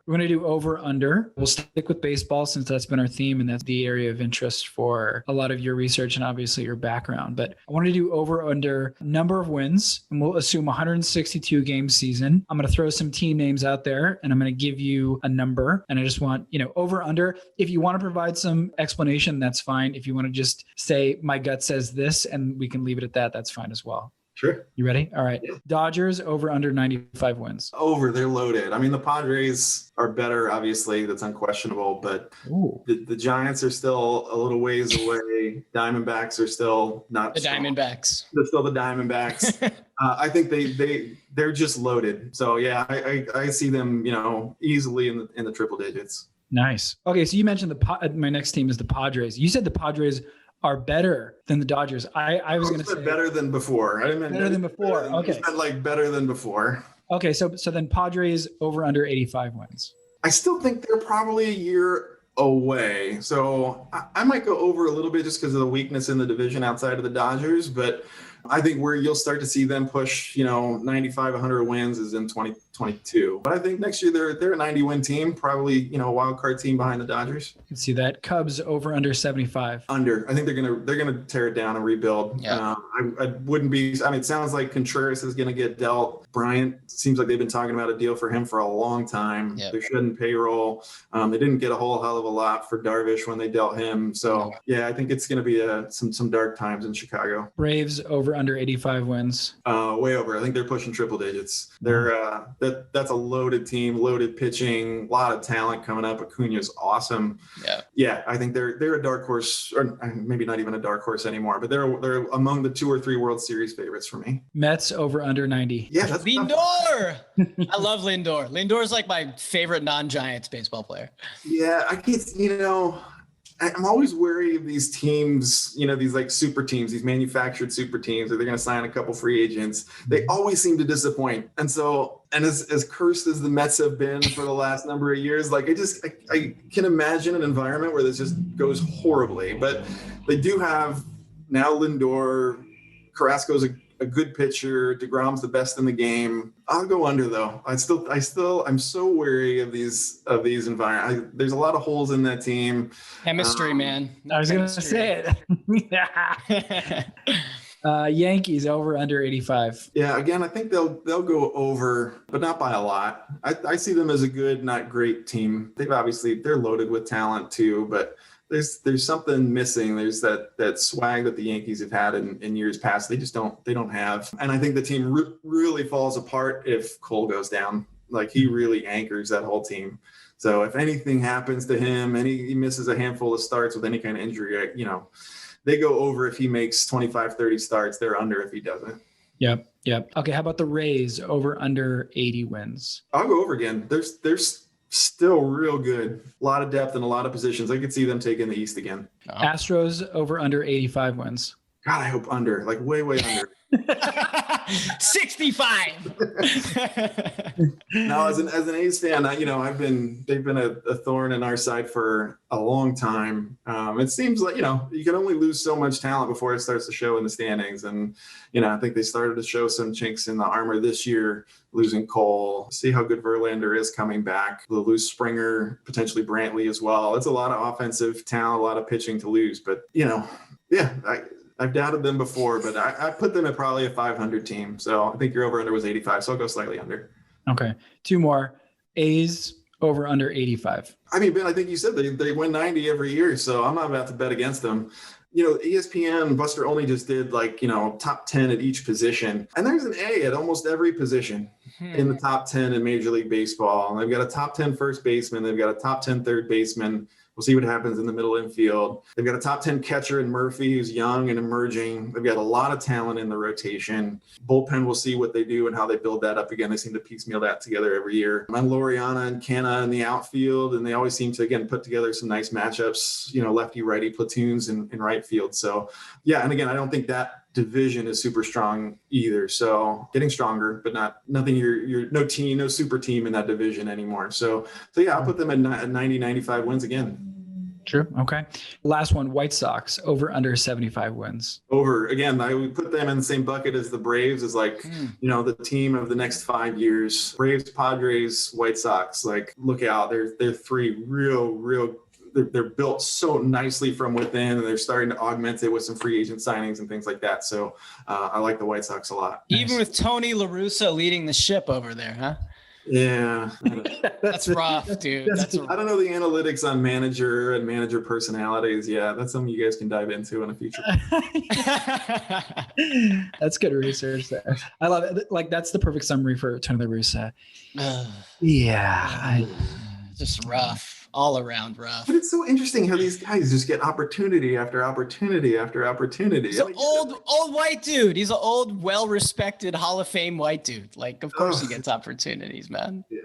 We're going to do over under. We'll stick with baseball since that's been our theme and that's the area of interest for a lot of your research and obviously your background. But I want to do over under number of wins, and we'll assume 162 game season. I'm going to throw some team names out there and I'm going to give you a number. And I just want, over under. If you want to provide some explanation, that's fine. If you want to just say my gut says this and we can leave it at that, that's fine as well. Sure. You ready? All right. Yeah. Dodgers over under 95 wins. Over. They're loaded. I mean, the Padres are better, obviously. That's unquestionable. But the Giants are still a little ways away. Diamondbacks are still not the strong. Diamondbacks. They're still the Diamondbacks. I think they're just loaded. So yeah, I see them, easily in the triple digits. Nice. Okay, so you mentioned my next team is the Padres. You said the Padres are better than the Dodgers. I was going to say better than before. I didn't mean better than before. Okay. I meant better than before. Okay. So then Padres over under 85 wins. I still think they're probably a year away. So I might go over a little bit just because of the weakness in the division outside of the Dodgers, but I think where you'll start to see them push, 95, 100 wins is in 2022. But I think next year they're a 90-win team, probably, a wild card team behind the Dodgers. You can see that. Cubs over under 75. Under. I think they're gonna tear it down and rebuild. Yeah. I wouldn't be. I mean, it sounds like Contreras is gonna get dealt. Bryant seems like they've been talking about a deal for him for a long time. Yep. They're shedding payroll. They didn't get a whole hell of a lot for Darvish when they dealt him. So yeah, I think it's gonna be some dark times in Chicago. Braves over under 85 wins. Way over. I think they're pushing triple digits. They're that's a loaded team, loaded pitching, a lot of talent coming up. Acuna's awesome. Yeah. I think they're a dark horse, or maybe not even a dark horse anymore, but they're among the 2 or 3 World Series favorites for me. Mets over under 90. Yeah, that's Lindor. I love Lindor. Lindor is like my favorite non-Giants baseball player. Yeah, I guess I'm always wary of these teams, these like super teams, these manufactured super teams, that they're going to sign a couple free agents. They always seem to disappoint. And so, as cursed as the Mets have been for the last number of years, like I can imagine an environment where this just goes horribly. But they do have now Lindor, Carrasco's a good pitcher. DeGrom's the best in the game. I'll go under though. I'm so wary of these environments. There's a lot of holes in that team. Chemistry, man. I was going to say it. Yankees over under 85. Yeah, again, I think they'll go over, but not by a lot. I see them as a good, not great team. They're loaded with talent too, but there's something missing. There's that swag that the Yankees have had in years past. They don't have. And I think the team really falls apart if Cole goes down. Like, he really anchors that whole team. So if anything happens to him and he misses a handful of starts with any kind of injury, they go over if he makes 25, 30 starts. They're under if he doesn't. Yep. Okay, how about the Rays over under 80 wins? I'll go over again. There's still real good. A lot of depth in a lot of positions. I could see them taking the East again. Oh. Astros over under 85 wins. God, I hope under, like way under. 65. Now, as an A's fan, they've been a thorn in our side for a long time. It seems like, you can only lose so much talent before it starts to show in the standings. And, I think they started to show some chinks in the armor this year, losing Cole. See how good Verlander is coming back. They'll lose Springer, potentially Brantley as well. It's a lot of offensive talent, a lot of pitching to lose. But, I've doubted them before, but I put them at probably a 500 team. So I think your over-under was 85, so I'll go slightly under. Okay. 2 more. A's over under 85. I mean, Ben, I think you said they win 90 every year, so I'm not about to bet against them. ESPN, Buster Olney just did top 10 at each position. And there's an A at almost every position in the top 10 in Major League Baseball. And they've got a top 10 first baseman. They've got a top 10 third baseman. We'll see what happens in the middle infield. They've got a top 10 catcher in Murphy, who's young and emerging. They've got a lot of talent in the rotation. Bullpen, we'll see what they do and how they build that up again. They seem to piecemeal that together every year. And Laureano and Canna in the outfield, and they always seem to, again, put together some nice matchups, lefty-righty platoons in right field. So, yeah, and again, I don't think that division is super strong either. So getting stronger, but nothing, you're no team, no super team in that division anymore. So yeah, I'll put them at 90, 95 wins again. True. Okay. Last one, White Sox over under 75 wins. Over. Again, I would put them in the same bucket as the Braves, as like, the team of the next 5 years. Braves, Padres, White Sox, like, look out. They're three real they're built so nicely from within, and they're starting to augment it with some free agent signings and things like that. So I like the White Sox a lot. Even with Tony La Russa leading the ship over there, huh? Yeah. That's rough, dude. I don't know the analytics on manager and manager personalities. Yeah, that's something you guys can dive into in a future. That's good research there. I love it. Like, that's the perfect summary for Tony La Russa. Yeah. Just rough. All around rough. But it's so interesting how these guys just get opportunity after opportunity after opportunity. He's an old white dude. He's an old, well-respected Hall of Fame white dude. Like, of course he gets opportunities, man. Yeah.